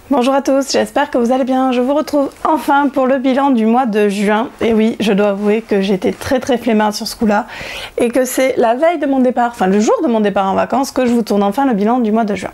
Bonjour à tous, j'espère que vous allez bien. Je vous retrouve enfin pour le bilan du mois de juin. Et oui, je dois avouer que j'étais très flemmarde sur ce coup-là et que c'est la veille de mon départ, enfin le jour de mon départ en vacances, que je vous tourne enfin le bilan du mois de juin.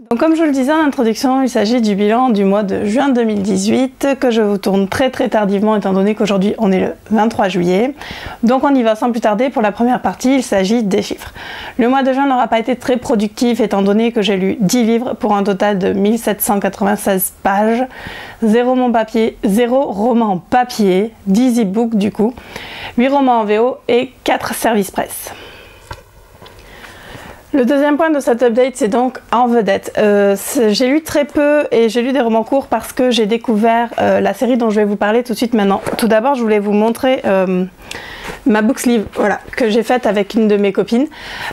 Donc comme je vous le disais en introduction, il s'agit du bilan du mois de juin 2018 que je vous tourne très tardivement étant donné qu'aujourd'hui on est le 23 juillet. Donc on y va sans plus tarder pour la première partie, il s'agit des chiffres. Le mois de juin n'aura pas été très productif étant donné que j'ai lu 10 livres pour un total de 1796 pages, 0 roman papier, 10 e-books du coup, 8 romans en VO et 4 services presse. Le deuxième point de cet update, c'est donc en vedette. J'ai lu très peu et j'ai lu des romans courts parce que j'ai découvert la série dont je vais vous parler tout de suite maintenant. Tout d'abord, je voulais vous montrer ma book sleeve, voilà, que j'ai faite avec une de mes copines.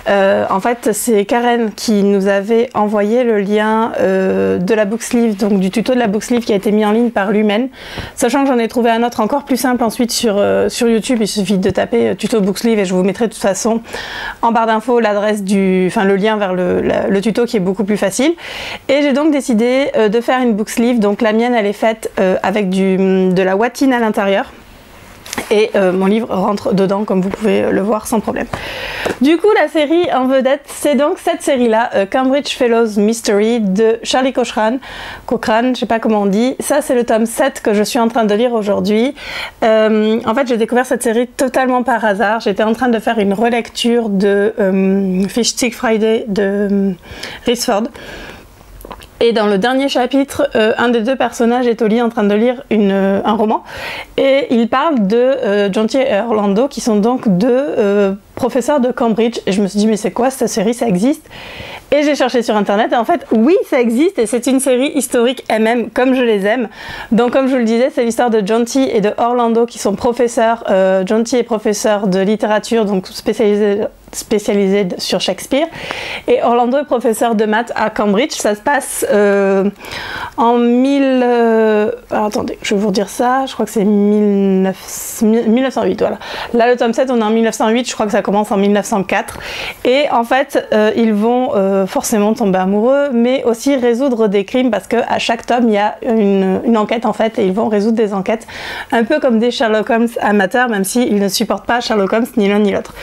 En fait, c'est Karen qui nous avait envoyé le lien de la book sleeve, donc du tuto de la book sleeve qui a été mis en ligne par Lumen. Sachant que j'en ai trouvé un autre encore plus simple ensuite sur YouTube. Il suffit de taper tuto book sleeve et je vous mettrai de toute façon en barre d'infos l'adresse le lien vers le tuto qui est beaucoup plus facile. Et j'ai donc décidé de faire une book sleeve. Donc la mienne, elle est faite avec de la watine à l'intérieur. Et mon livre rentre dedans comme vous pouvez le voir sans problème. Du coup la série en vedette c'est donc cette série là, Cambridge Fellows Mystery de Charlie Cochrane, je sais pas comment on dit. Ça c'est le tome 7 que je suis en train de lire aujourd'hui. En fait j'ai découvert cette série totalement par hasard. J'étais en train de faire une relecture de Fish Stick Friday de Rhys Ford. Et dans le dernier chapitre, un des deux personnages est au lit en train de lire un roman. Et il parle de Jonty et Orlando, qui sont donc deux professeurs de Cambridge. Et je me suis dit, mais c'est quoi cette série, ça existe? Et j'ai cherché sur internet et en fait, oui, ça existe et c'est une série historique MM, comme je les aime. Donc comme je vous le disais, c'est l'histoire de Jonty et de Orlando qui sont professeurs. Jonty est professeur de littérature, donc spécialisé sur Shakespeare, et Orlando est professeur de maths à Cambridge. Ça se passe en alors, attendez, je vais vous dire ça, je crois que c'est 1908, voilà. Là le tome 7 on est en 1908, je crois que ça commence en 1904, et en fait ils vont forcément tomber amoureux, mais aussi résoudre des crimes, parce qu'à chaque tome il y a une enquête en fait, et ils vont résoudre des enquêtes, un peu comme des Sherlock Holmes amateurs, même s'ils ne supportent pas Sherlock Holmes ni l'un ni l'autre.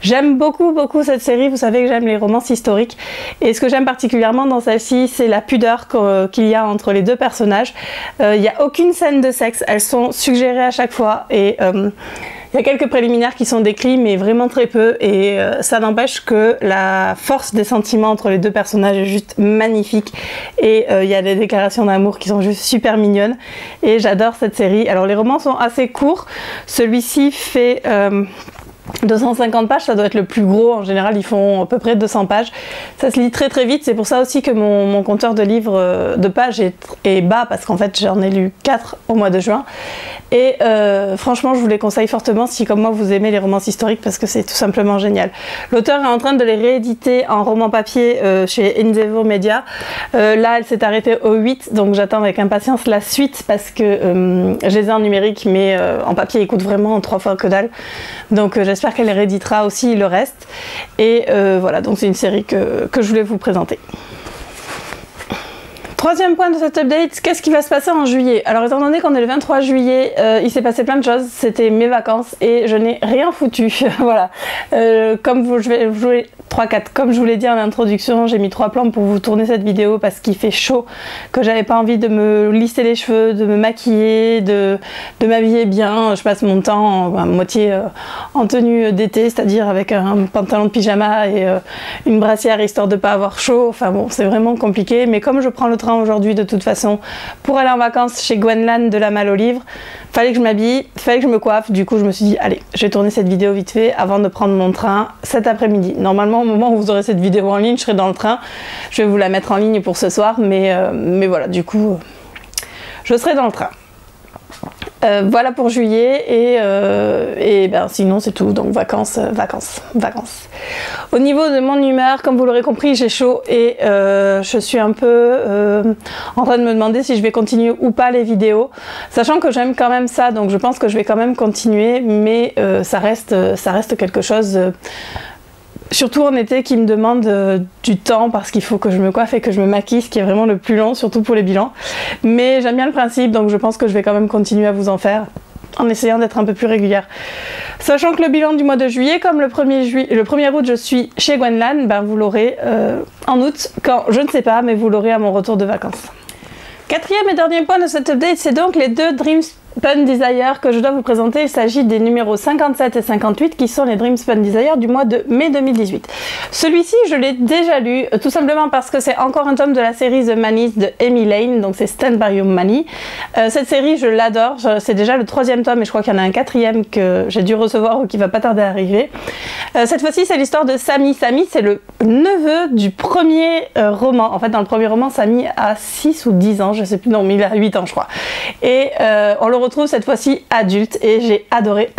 J'aime beaucoup cette série, vous savez que j'aime les romances historiques, et ce que j'aime particulièrement dans celle-ci, c'est la pudeur qu'il y a entre les deux personnages. Il n'y a aucune scène de sexe, elles sont suggérées à chaque fois, et il y a quelques préliminaires qui sont décrits, mais vraiment très peu, et ça n'empêche que la force des sentiments entre les deux personnages est juste magnifique, et il y a des déclarations d'amour qui sont juste super mignonnes, et j'adore cette série. Alors les romans sont assez courts, celui-ci fait 250 pages, ça doit être le plus gros. En général ils font à peu près 200 pages, ça se lit très vite. C'est pour ça aussi que mon compteur de livres de pages est bas, parce qu'en fait j'en ai lu 4 au mois de juin, et franchement je vous les conseille fortement si comme moi vous aimez les romances historiques, parce que c'est tout simplement génial. L'auteur est en train de les rééditer en roman papier chez Endeavour Media. Là elle s'est arrêtée au 8, donc j'attends avec impatience la suite, parce que je les ai en numérique, mais en papier ils coûtent vraiment 3 fois que dalle, donc j'espère qu'elle rééditera aussi le reste. Et voilà, donc c'est une série que je voulais vous présenter. Troisième point de cet update, qu'est-ce qui va se passer en juillet? Alors étant donné qu'on est le 23 juillet, il s'est passé plein de choses, c'était mes vacances et je n'ai rien foutu. Voilà, comme je vais jouer 3-4, comme je vous l'ai dit en introduction, j'ai mis 3 plans pour vous tourner cette vidéo parce qu'il fait chaud, que j'avais pas envie de me lisser les cheveux, de me maquiller, de m'habiller bien. Je passe mon temps à moitié en tenue d'été, c'est-à-dire avec un pantalon de pyjama et une brassière histoire de pas avoir chaud. Enfin bon, c'est vraiment compliqué, mais comme je prends le train aujourd'hui de toute façon pour aller en vacances chez Gwenlan de la Malle aux Livres, fallait que je m'habille, fallait que je me coiffe. Du coup je me suis dit allez, je vais tourner cette vidéo vite fait avant de prendre mon train cet après-midi. Normalement au moment où vous aurez cette vidéo en ligne, je serai dans le train, je vais vous la mettre en ligne pour ce soir, mais voilà, du coup je serai dans le train. Voilà pour juillet et ben, sinon c'est tout, donc vacances. Au niveau de mon humeur, comme vous l'aurez compris, j'ai chaud et je suis un peu en train de me demander si je vais continuer ou pas les vidéos, sachant que j'aime quand même ça, donc je pense que je vais quand même continuer, mais ça reste quelque chose... surtout en été qui me demande du temps parce qu'il faut que je me coiffe et que je me maquille, ce qui est vraiment le plus long, surtout pour les bilans. Mais j'aime bien le principe, donc je pense que je vais quand même continuer à vous en faire en essayant d'être un peu plus régulière. Sachant que le bilan du mois de juillet, comme le 1er août je suis chez Gwenlan, ben vous l'aurez en août, quand je ne sais pas, mais vous l'aurez à mon retour de vacances. Quatrième et dernier point de cet update, c'est donc les deux Dream Spun Desire que je dois vous présenter. Il s'agit des numéros 57 et 58 qui sont les Dream Spun Desire du mois de mai 2018. Celui-ci, je l'ai déjà lu, tout simplement parce que c'est encore un tome de la série The Manies de Amy Lane, donc c'est Stand By Your Money. Cette série, je l'adore, c'est déjà le 3e tome et je crois qu'il y en a un 4e que j'ai dû recevoir ou qui va pas tarder à arriver. Cette fois-ci, c'est l'histoire de Sammy. Sammy, c'est le neveu du premier roman. En fait, dans le premier roman, Sammy a 6 ou 10 ans, je sais plus, non, mais il a 8 ans, je crois. Et on le retrouve cette fois-ci adulte et j'ai adoré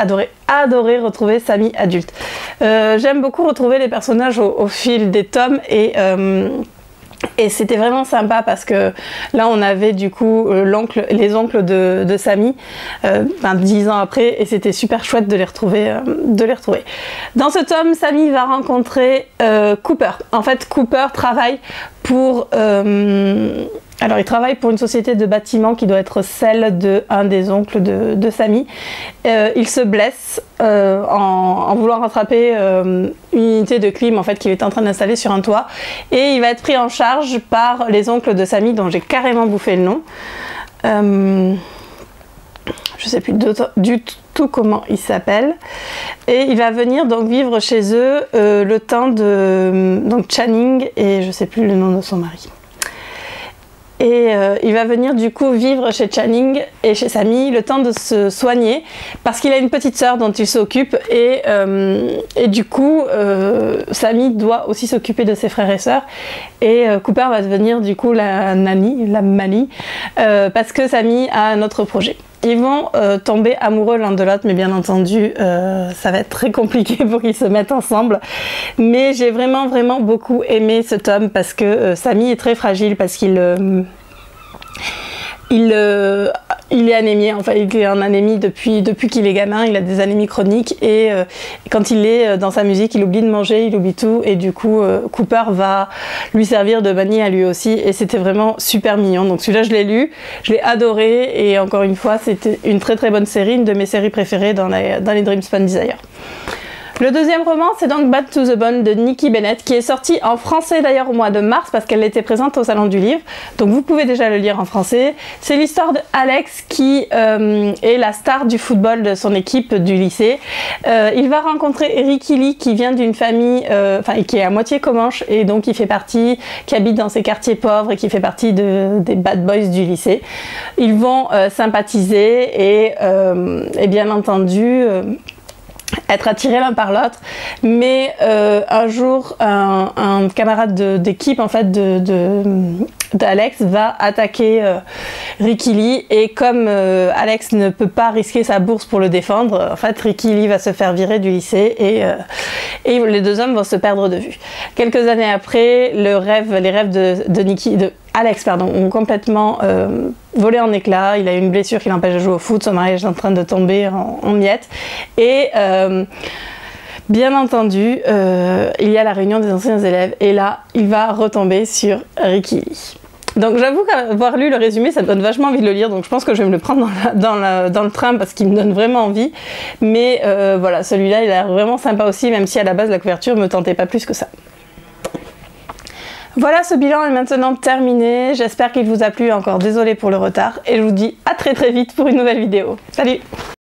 retrouver Sammy adulte. J'aime beaucoup retrouver les personnages au fil des tomes et c'était vraiment sympa parce que là on avait du coup les oncles de Sammy 10 ans après et c'était super chouette de les retrouver. Dans ce tome, Sammy va rencontrer Cooper. En fait, Cooper travaille pour... alors il travaille pour une société de bâtiment qui doit être celle d'un des oncles de Sammy. Il se blesse en voulant rattraper une unité de clim en fait qu'il est en train d'installer sur un toit et il va être pris en charge par les oncles de Sammy dont j'ai carrément bouffé le nom. Je sais plus du tout comment il s'appelle et il va venir donc vivre chez eux le temps de donc Channing et je sais plus le nom de son mari. Et il va venir du coup vivre chez Channing et chez Sammy le temps de se soigner parce qu'il a une petite sœur dont il s'occupe et du coup Sammy doit aussi s'occuper de ses frères et sœurs et Cooper va devenir du coup la mamie parce que Sammy a un autre projet. Ils vont tomber amoureux l'un de l'autre, mais bien entendu, ça va être très compliqué pour qu'ils se mettent ensemble. Mais j'ai vraiment beaucoup aimé ce tome parce que Sammy est très fragile, parce qu'il il est anémie, enfin il est en anémie depuis qu'il est gamin, il a des anémies chroniques et quand il est dans sa musique, il oublie de manger, il oublie tout et du coup Cooper va lui servir de banni à lui aussi et c'était vraiment super mignon. Donc celui-là je l'ai lu, je l'ai adoré et encore une fois c'était une très bonne série, une de mes séries préférées dans les Dream Spun Desire. Le deuxième roman, c'est donc Bad to the Bone de Nikki Bennett, qui est sorti en français d'ailleurs au mois de mars parce qu'elle était présente au Salon du Livre. Donc vous pouvez déjà le lire en français. C'est l'histoire d'Alex qui est la star du football de son équipe du lycée. Il va rencontrer Ricky Lee qui vient d'une famille, qui est à moitié comanche et donc qui habite dans ces quartiers pauvres et qui fait partie des bad boys du lycée. Ils vont sympathiser et bien entendu... être attirés l'un par l'autre, mais un jour un camarade d'équipe en fait d'Alex va attaquer Ricky Lee et comme Alex ne peut pas risquer sa bourse pour le défendre, en fait Ricky Lee va se faire virer du lycée et les deux hommes vont se perdre de vue. Quelques années après, les rêves de Alex ont complètement volé en éclats, il a eu une blessure qui l'empêche de jouer au foot, son mariage est en train de tomber en miettes et bien entendu il y a la réunion des anciens élèves et là il va retomber sur Ricky Lee. Donc j'avoue qu'avoir lu le résumé ça me donne vachement envie de le lire, donc je pense que je vais me le prendre dans le train parce qu'il me donne vraiment envie, mais voilà, celui-là il a l'air vraiment sympa aussi, même si à la base la couverture me tentait pas plus que ça. Voilà, ce bilan est maintenant terminé, j'espère qu'il vous a plu, encore désolée pour le retard, et je vous dis à très vite pour une nouvelle vidéo. Salut!